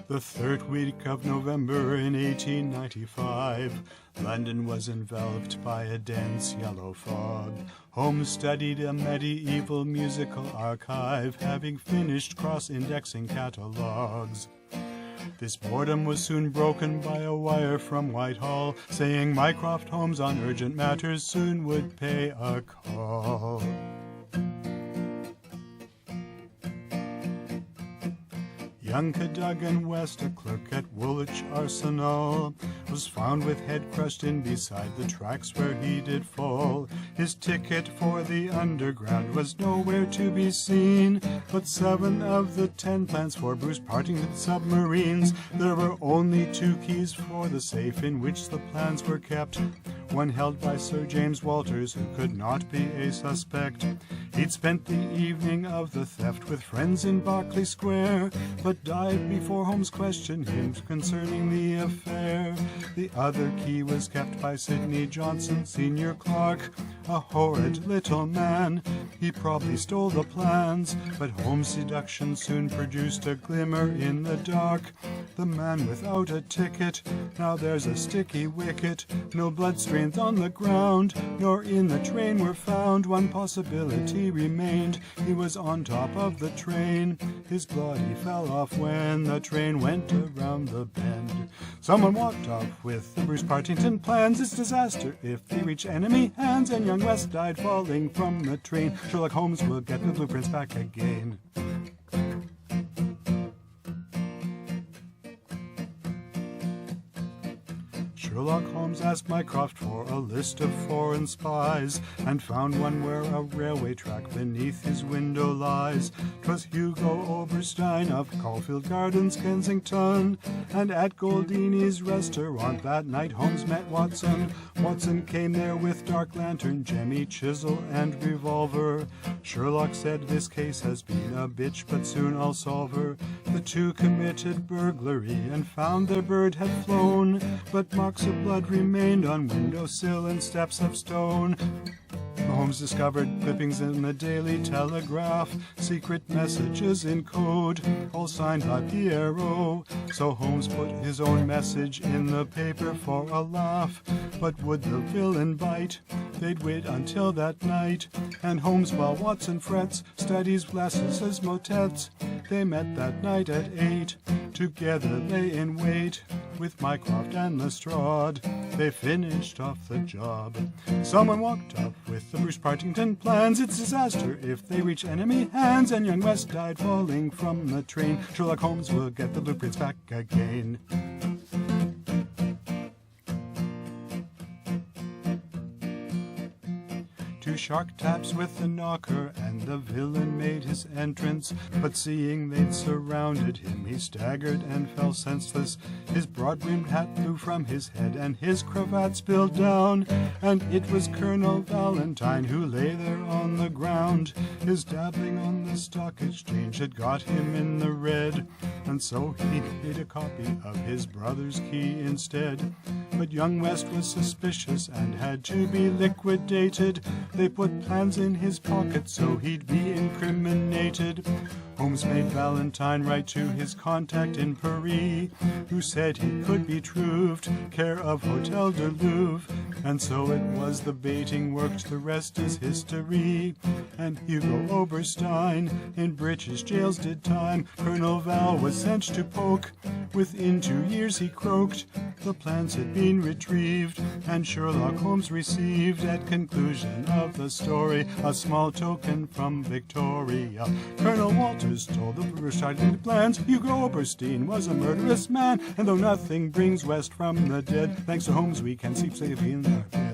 The third week of November in 1895, London was enveloped by a dense yellow fog. Holmes studied a medieval musical archive, having finished cross-indexing catalogues. This boredom was soon broken by a wire from Whitehall, saying Mycroft Holmes on urgent matters soon would pay a call. Young Cadogan West, a clerk at Woolwich Arsenal, was found with head crushed in beside the tracks where he did fall. His ticket for the underground was nowhere to be seen, but 7 of the 10 plans for Bruce Partington submarines. There were only 2 keys for the safe in which the plans were kept, one held by Sir James Walters, who could not be a suspect. He'd spent the evening of the theft with friends in Berkeley Square, but died before Holmes questioned him concerning the affair. The other key was kept by Sidney Johnson, senior clerk, a horrid little man. He probably stole the plans, but Holmes' seduction soon produced a glimmer in the dark. The man without a ticket, now there's a sticky wicket. No bloodstains on the ground, nor in the train were found. One possibility remained, he was on top of the train. His body fell off when the train went around the bend. Someone walked off with the Bruce Partington plans. It's disaster if they reach enemy hands, and young West died falling from the train. Sherlock Holmes will get the blueprints back again. Sherlock Holmes asked Mycroft for a list of foreign spies, and found one where a railway track beneath his window lies. 'Twas Hugo Oberstein of Caulfield Gardens, Kensington, and at Goldini's restaurant that night Holmes met Watson. Watson came there with dark lantern, jemmy, chisel, and revolver. Sherlock said, "This case has been a bitch, but soon I'll solve her." The two committed burglary and found their bird had flown, but marks of blood remained on windowsill and steps of stone. Holmes discovered clippings in the Daily Telegraph, secret messages in code, all signed by Pierrot. So Holmes put his own message in the paper for a laugh. But would the villain bite? They'd wait until that night, and Holmes, while Watson frets, studies Lassus's motets. They met that night at 8, together lay in wait, with Mycroft and Lestrade. They finished off the job. Someone walked up with the Bruce Partington plans. It's disaster if they reach enemy hands, and young West died falling from the train. Sherlock Holmes will get the blueprints back again. 2 shark taps with the knocker, and the villain made his entrance. But seeing they'd surrounded him, he staggered and fell senseless. His broad-brimmed hat blew from his head, and his cravat spilled down. And it was Colonel Valentine who lay there on the ground. His dabbling on the stock exchange had got him in the red, and so he made a copy of his brother's key instead. But young West was suspicious and had to be liquidated. They put plans in his pocket so he'd be incriminated. Holmes made Valentine write to his contact in Paris, who said he could be proved, care of Hotel de Louvre. And so it was the baiting worked, the rest is history. And Hugo Oberstein in British jails did time. Colonel Val was sent to poke. Within 2 years he croaked. The plans had been retrieved, and Sherlock Holmes received, at conclusion of the story, a small token from Victoria. Colonel Walters told the Bruce Partington plans. Hugo Oberstein was a murderous man, and though nothing brings West from the dead, thanks to Holmes we can sleep safely in our bed.